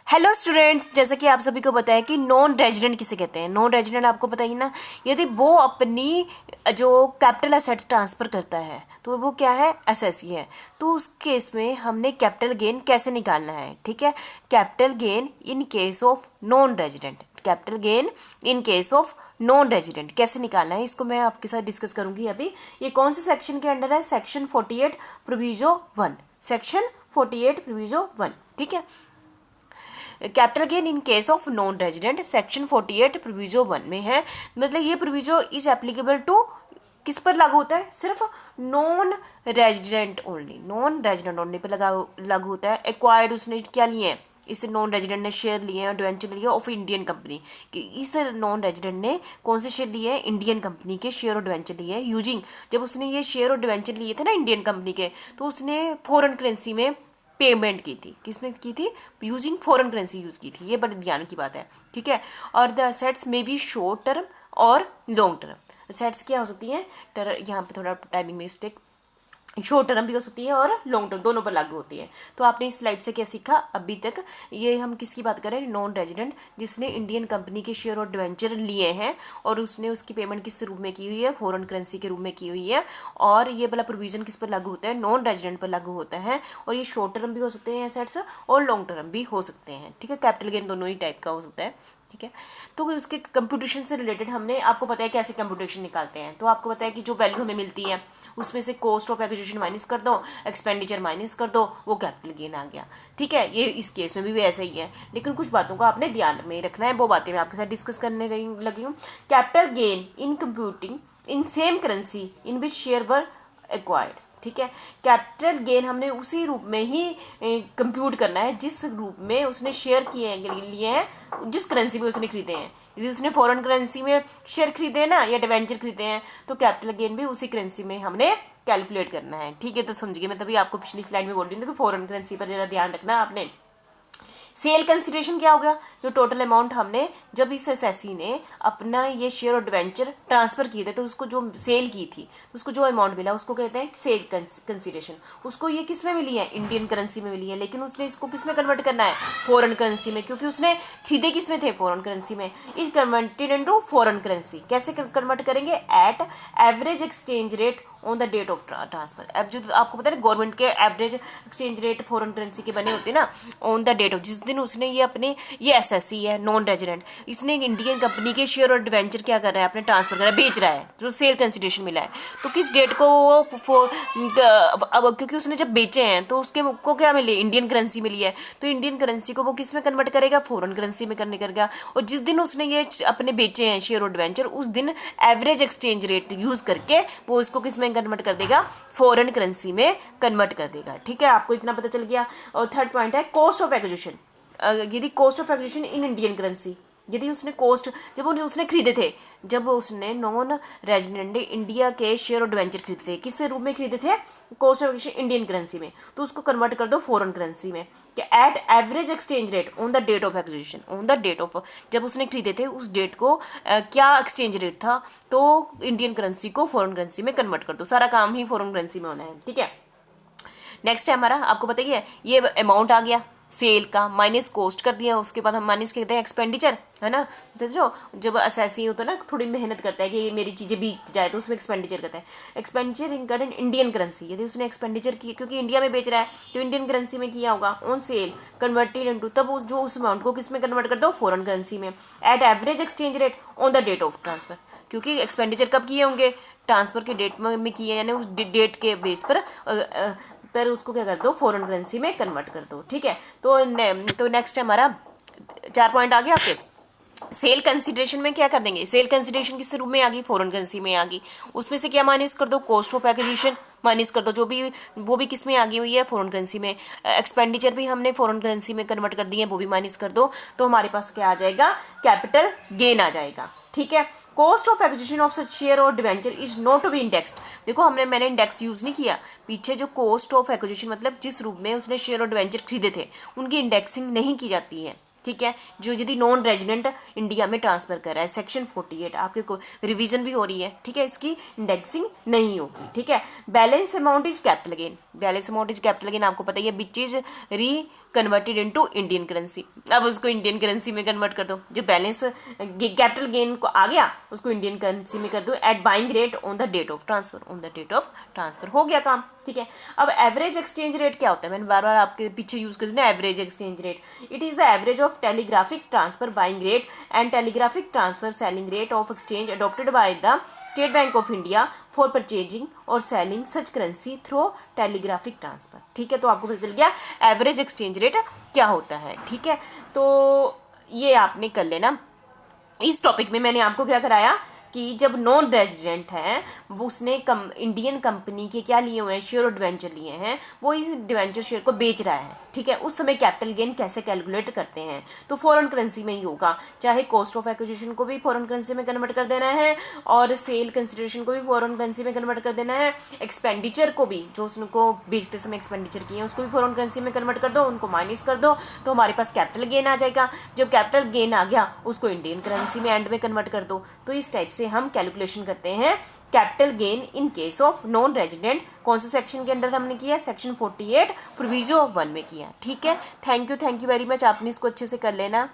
Hello students, जैसा कि आप सभी को पता है कि नॉन रेजिडेंट किसे कहते हैं। नॉन रेजिडेंट आपको पता ही ना, यदि वो अपनी जो कैपिटल असेट्स ट्रांसफ़र करता है तो वो क्या है, एसएससी है। तो उस केस में हमने कैपिटल गेन कैसे निकालना है, ठीक है। Capital gain in case of non resident, capital gain in case of non resident कैसे निकालना है, इसको मैं आपके साथ डिस्कस करूंगी अभी। ये कौन से सेक्शन के अंडर है, सेक्शन 48 प्रोविजो 1, सेक्शन 48 प्रोविजो 1, ठीक है। Capital gain in case of non resident section 48 proviso 1 में है। मतलब ये प्रोविजो इज एप्लीकेबल टू, किस पर लागू होता है, सिर्फ non resident only, non resident only पर लागू होता है। एक्वायर्ड उसने क्या लिए हैं, इस नॉन रेजिडेंट ने शेयर लिए हैं, डिवेंचर लिए ऑफ इंडियन कंपनी, कि इस नॉन रेजिडेंट ने कौन से शेयर लिए हैं, इंडियन कंपनी के शेयर और डिवेंचर लिए हैं। यूजिंग, जब उसने ये शेयर और डिवेंचर लिए थे ना इंडियन कंपनी के, तो उसने फॉरेन करेंसी में पेमेंट की थी, किसमें की थी, यूजिंग फॉरेन करेंसी यूज़ की थी। ये बड़े ध्यान की बात है, ठीक है। और द असेट्स में भी शॉर्ट टर्म और लॉन्ग टर्म असेट्स क्या हो सकती हैं, यहाँ पे थोड़ा टाइमिंग मिस्टेक, शॉर्ट टर्म भी हो सकती है और लॉन्ग टर्म, दोनों पर लागू होती है। तो आपने इस स्लाइड से क्या सीखा अभी तक, ये हम किसकी बात करें, नॉन रेजिडेंट जिसने इंडियन कंपनी के शेयर और डिवेंचर लिए हैं और उसने उसकी पेमेंट किस रूप में की हुई है, फॉरेन करेंसी के रूप में की हुई है। और ये वाला प्रोविजन किस पर लागू होता है, नॉन रेजिडेंट पर लागू होता है। और ये शॉर्ट टर्म भी हो सकते हैं एसेट्स और लॉन्ग टर्म भी हो सकते हैं, ठीक है। कैपिटल गेन दोनों ही टाइप का हो सकता है, ठीक है। तो उसके कंप्यूटेशन से रिलेटेड हमने, आपको पता है कैसे कंप्यूटेशन निकालते हैं। तो आपको पता है कि जो वैल्यू हमें मिलती है उसमें से कॉस्ट ऑफ एक्विजिशन माइनस कर दो, एक्सपेंडिचर माइनस कर दो, वो कैपिटल गेन आ गया, ठीक है। ये इस केस में भी ऐसा ही है, लेकिन कुछ बातों को आपने ध्यान में रखना है, वो बातें मैं आपके साथ डिस्कस करने लगी हूँ। Capital gain in computing in same currency in which share were acquired, ठीक है। कैपिटल गेन हमने उसी रूप में ही कंप्यूट करना है जिस रूप में उसने शेयर लिए हैं, जिस करेंसी में उसने खरीदे हैं। यदि उसने फॉरेन करेंसी में शेयर खरीदे ना या डिवेंचर खरीदे हैं, तो कैपिटल गेन भी उसी करेंसी में हमने कैलकुलेट करना है, ठीक है। तो समझिए, मैं तभी आपको पिछली स्लाइड में बोल रही हूँ कि फॉरेन करेंसी पर जरा ध्यान रखना आपने। सेल कंसिडरेशन क्या हो गया, जो टोटल अमाउंट हमने, जब इस एसएससी ने अपना ये शेयर और डिवेंचर ट्रांसफर किए थे तो उसको जो सेल की थी तो उसको जो अमाउंट मिला उसको कहते हैं सेल कंसिडरेशन। उसको ये किस में मिली है, इंडियन करेंसी में मिली है, लेकिन उसने इसको किस में कन्वर्ट करना है, फॉरेन करेंसी में, क्योंकि उसने खरीदे किस में थे, फॉरेन करेंसी में। Is converted into foreign currency, कैसे कन्वर्ट करेंगे, at average exchange rate on the date of transfer. अब जो आपको पता है ना, गवर्नमेंट के average exchange rate foreign currency के बने होते हैं ना, ऑन द डेट ऑफ, जिस दिन उसने ये अपने, ये एसएससी है नॉन रेजिडेंट, इसने इंडियन कंपनी के शेयर और डिवेंचर क्या कर रहा है, अपने ट्रांसफर कर रहा है, बेच रहा है, जो सेल कंसिडरेशन मिला है। तो किस डेट को वो अब क्योंकि उसने जब बेचे हैं तो उसके को क्या मिली, इंडियन करेंसी मिली है, तो इंडियन करेंसी को वो किस में कन्वर्ट करेगा, फॉरेन करेंसी में करने करेगा। और जिस दिन उसने ये अपने बेचे हैं शेयर और डिवेंचर, उस दिन एवरेज एक्सचेंज रेट यूज़ करके वो इसको किस में कन्वर्ट कर देगा, फॉरेन करेंसी में कन्वर्ट कर देगा, ठीक है। आपको इतना पता चल गया। और थर्ड पॉइंट है कॉस्ट ऑफ एक्विजिशन। यदि cost of acquisition in Indian currency, यदि उसने कॉस्ट, जब उसने खरीदे थे, जब उसने नॉन रेजिडेंट इंडिया के शेयर और डिवेंचर खरीदे थे, किस रूप में खरीदे थे, cost of acquisition Indian currency में, तो उसको कन्वर्ट कर दो फॉरेन करेंसी में, कि at average exchange rate on the date of acquisition, on the date of, जब उसने खरीदे थे उस डेट को क्या एक्सचेंज रेट था, तो इंडियन करेंसी को फॉरेन करेंसी में कन्वर्ट कर दो। सारा काम ही फॉरेन करेंसी में होना है, ठीक है। नेक्स्ट है हमारा, आपको पता ही है, ये अमाउंट आ गया सेल का, माइनस कॉस्ट कर दिया, उसके बाद हम माइनस कहते हैं एक्सपेंडिचर, है ना। समझो, जब असेसी होता है ना, थोड़ी मेहनत करता है कि मेरी चीज़ें बिक जाए, तो उसमें एक्सपेंडिचर करता है। Expenditure incurred in Indian currency, यदि उसने एक्सपेंडिचर की, क्योंकि इंडिया में बेच रहा है तो इंडियन करेंसी में किया होगा, ऑन सेल कन्वर्टेड इनटू, तब उस अमाउंट को किस में कन्वर्ट कर दो, फॉरेन करेंसी में, at average exchange rate on the date of transfer, क्योंकि एक्सपेंडिचर कब किए होंगे, ट्रांसफर के डेट में किए, यानी उस डेट के बेस पर उसको क्या कर दो, फॉरेन करेंसी में कन्वर्ट कर दो, ठीक है। तो नेक्स्ट है हमारा 4 पॉइंट आ गया आपके। सेल कंसिडरेशन में क्या कर देंगे, सेल कंसिडरेशन किस रूप में आ गई, फॉरेन करेंसी में आ गई, उसमें से क्या माइनस कर दो, कॉस्ट ऑफ एक्विजिशन माइनस कर दो, जो भी वो भी किस में आ गई हुई है, फॉरेन करेंसी में। एक्सपेंडिचर भी हमने फॉरेन करेंसी में कन्वर्ट कर दिए, वो भी माइनस कर दो, तो हमारे पास क्या आ जाएगा, कैपिटल गेन आ जाएगा, ठीक है। Cost of acquisition of such share और debenture is not to be indexed. देखो, मैंने इंडेक्स यूज़ नहीं किया पीछे, जो कॉस्ट ऑफ एक्विजिशन मतलब जिस रूप में उसने शेयर और डिवेंचर खरीदे थे उनकी इंडेक्सिंग नहीं की जाती है, ठीक है, जो यदि नॉन रेजिडेंट इंडिया में ट्रांसफ़र कर रहा है, सेक्शन 48 आपके को रिवीजन भी हो रही है, ठीक है, इसकी इंडेक्सिंग नहीं होगी, ठीक है। Balance amount is capital gain, balance amount is capital gain आपको पता ही है, विच इज री कन्वर्टेड इनटू इंडियन करेंसी। अब उसको इंडियन करेंसी में कन्वर्ट कर दो, जो बैलेंस कैपिटल गेन को आ गया उसको इंडियन करेंसी में कर दो at buying rate on the date of transfer, on the date of transfer, हो गया काम, ठीक है। अब एवरेज एक्सचेंज रेट क्या होता है, मैंने बार बार आपके पीछे यूज़ कर दिया ना average exchange rate. It is the average of telegraphic transfer buying rate and telegraphic transfer selling rate of exchange adopted by the state bank of India for purchasing और सेलिंग सच करेंसी थ्रू टेलीग्राफिक ट्रांसफर, ठीक है। तो आपको पता चल गया average exchange rate क्या होता है, ठीक है। तो ये आपने कर लेना। इस टॉपिक में मैंने आपको क्या कराया कि जब नॉन रेजिडेंट है वो उसने इंडियन कंपनी के क्या लिए हुए हैं, शेयर और डिवेंचर लिए हैं, वो इस डिवेंचर शेयर को बेच रहा है, ठीक है। उस समय कैपिटल गेन कैसे कैलकुलेट करते हैं, तो फॉरेन करेंसी में ही होगा, चाहे कॉस्ट ऑफ एक्विजिशन को भी फॉरेन करेंसी में कन्वर्ट कर देना है और सेल कंसिडरेशन को भी फॉरेन करेंसी में कन्वर्ट कर देना है, एक्सपेंडिचर को भी जो उसको बेचते समय एक्सपेंडिचर किए हैं उसको भी फॉरेन करेंसी में कन्वर्ट कर दो, उनको माइनस कर दो, तो हमारे पास कैपिटल गेन आ जाएगा। जब कैपिटल गेन आ गया उसको इंडियन करेंसी में एंड में कन्वर्ट कर दो। तो इस टाइप से हम कैलकुलेशन करते हैं capital gain in case of non resident. कौन से सेक्शन के अंडर हमने किया, सेक्शन 48 प्रोविजो 1 में किया, ठीक है। थैंक यू वेरी मच, आपने इसको अच्छे से कर लेना।